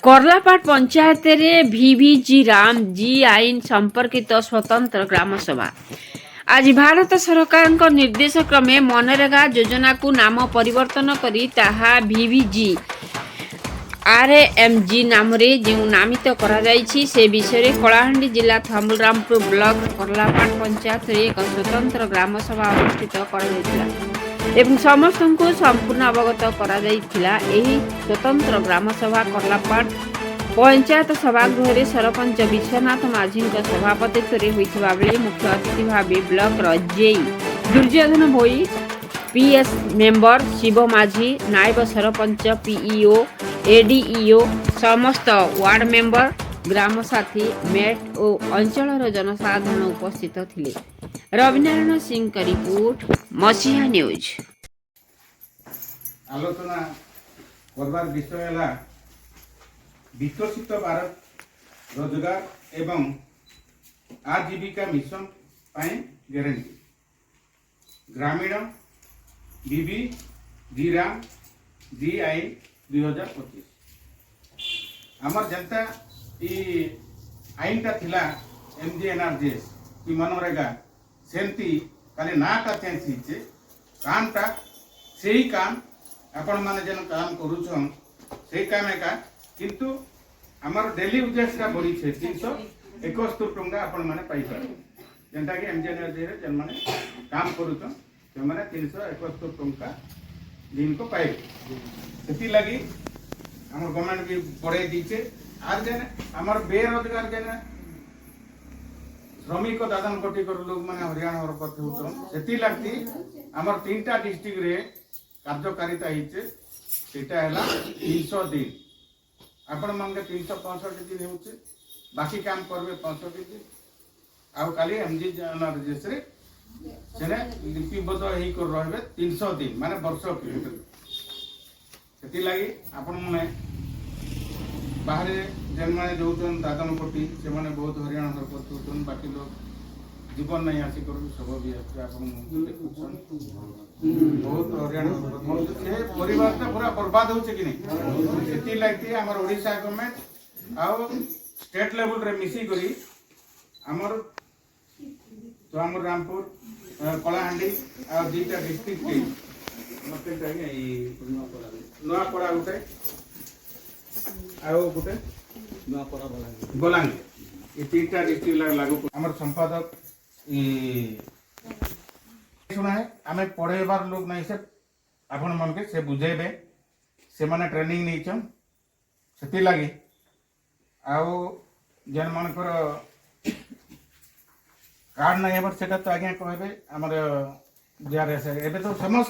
कर्लापाट पंचायत रे VVG राम जी आईन संपर्कित स्वतंत्र ग्राम सभा आज भारत सरकार निर्देश क्रमे मनरेगा योजना को नाम परिवर्तन करी ताहा VVG RMG नाम रे जो नामित करा जायछि से विषय कलाहांडी जिला थामुलरामपुर ब्लॉक कर्लापाट पंचायत रे एक स्वतंत्र ग्राम सभा अनुष्ठित करा जायतिला एवं समस्त को संपूर्ण अवगत करा जायतिला। एही स्वतंत्र ग्राम सभा कर्लापाट पंचायत सभागृह रे सरपंच विश्वनाथ माझी सभापतित्व होइथिबा बेले मुख्य अतिथि भावे ब्लॉक जेई दुर्योधन भोई PS मेंबर शिव माझी नायब सरपंच PEO ADEO समस्त वार्ड मेंबर ग्राम साथी मेट और अंचल जनसाधारण उपस्थित थिले। रविनारायण सिंह का रिपोर्ट मसीहा न्यूज। आलोचना करबार विषय है विकसित भारत रोजगार एवं आजीविका मिशन पाए गारंटी ग्रामीण VVG राम जी आई 2025 आमर जनता आईनटा थिला MGNRGS कि मनरेगा सेमती खाली नाटा चेंज होइछे कामटा सेही काम आपण माने जन काम करूछन सेही काम एका किंतु हमर डेली यूजेसटा बड़ी छे 371 टंका आपण माने पाई पार जेंटा कि MGNRGS रे जन माने काम करूछन से माने 371 टंका दिन को पाए सेती लगी हमर गवर्नमेंट भी बढ़ाई दीचे आर जन हमर बेरोजगार जन श्रमिक दादन कोटी कर लोग माने हरियाणा और पथ होतन सेती लगती हमर तीनटा डिस्ट्रिक्ट रे कार्यकारिता हिचे सेटा हैला 300 दिन आपण मांगे 365 दिन होचे बाकी काम करबे 65 दिन आ काली MGNRGS रे सेने लिपिबद्ध हेई कर रहबे 300 दिन माने वर्ष सेती लागि आपण माने बाहर जेन माने जोचन दादन कोटी से माने बहुत हरियाणा सरपंच होतन बाकी लोग जीवन नहीं आसी कर सब भी आसे आपण देखुछन बहुत हरियाणा सरपंच से परिवार त पूरा बर्बाद होचे कि नहीं सेती लागि हमर ओडिशा गवर्नमेंट आ स्टेट लेवल रे मिसी करी हमर तो हमर रामपुर कलाहांडी आ दीटा डिस्ट्रिक्ट के मते जागे ई नवा पड़ा उठे आओ गुटे बलांगीर ये तीनटा डिस्ट्रिक्ट लागू हमर संपादक सुना है आमे पढ़ेबार लोग नहीं से आपण मन के से बुझेबे से माने ट्रेनिंग नहीं छन सेती लागी आओ जन मन कर कार्ड नहीं हेबर सेटा तो आगे कहबे हमर JRS एबे तो समस्त